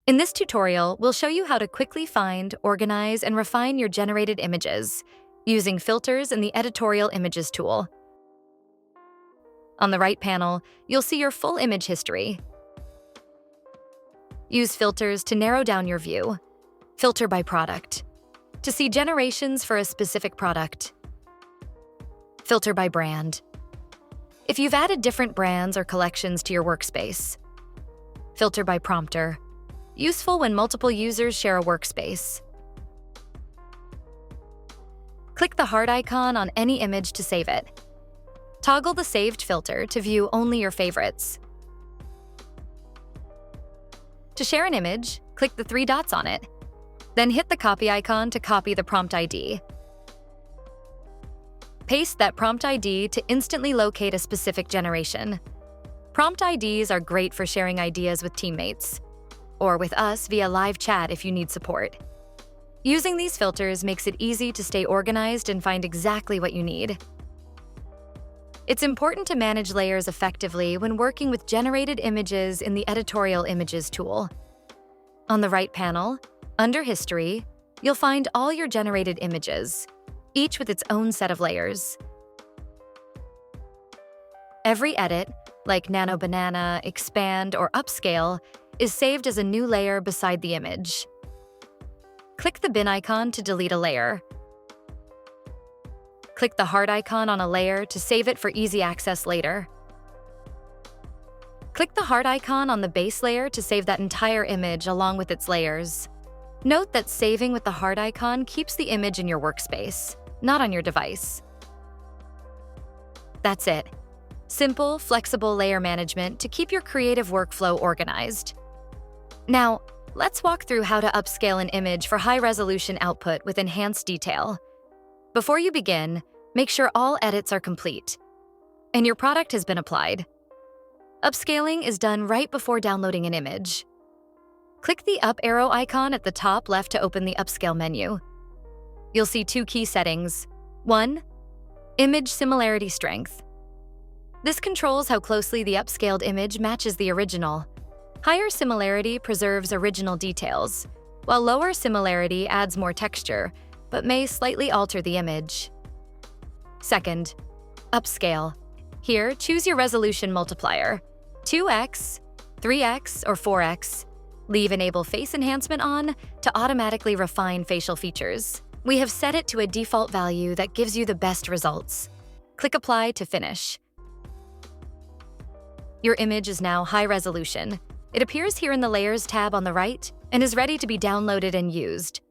In this tutorial, we'll show you how to quickly find, organize, and refine your generated images using filters in the Editorial Images tool. On the right panel, you'll see your full image history. Use filters to narrow down your view. Filter by product, to see generations for a specific product. Filter by brand, if you've added different brands or collections to your workspace. Filter by prompter, useful when multiple users share a workspace. Click the heart icon on any image to save it. Toggle the saved filter to view only your favorites. To share an image, click the three dots on it. Then hit the copy icon to copy the prompt ID. Paste that prompt ID to instantly locate a specific generation. Prompt IDs are great for sharing ideas with teammates, or with us via live chat if you need support. Using these filters makes it easy to stay organized and find exactly what you need. It's important to manage layers effectively when working with generated images in the Editorial Images tool. On the right panel, under History, you'll find all your generated images, each with its own set of layers. Every edit, like Nano Banana, Expand, or Upscale, is saved as a new layer beside the image. Click the bin icon to delete a layer. Click the heart icon on a layer to save it for easy access later. Click the heart icon on the base layer to save that entire image along with its layers. Note that saving with the heart icon keeps the image in your workspace, not on your device. That's it. Simple, flexible layer management to keep your creative workflow organized. Now, let's walk through how to upscale an image for high-resolution output with enhanced detail. Before you begin, make sure all edits are complete and your product has been applied. Upscaling is done right before downloading an image. Click the up arrow icon at the top left to open the Upscale menu. You'll see two key settings. 1. Image similarity strength. This controls how closely the upscaled image matches the original. Higher similarity preserves original details, while lower similarity adds more texture, but may slightly alter the image. 2. Upscale. Here, choose your resolution multiplier, 2x, 3x, or 4x. Leave Enable Face Enhancement on to automatically refine facial features. We have set it to a default value that gives you the best results. Click Apply to finish. Your image is now high resolution. It appears here in the Layers tab on the right and is ready to be downloaded and used.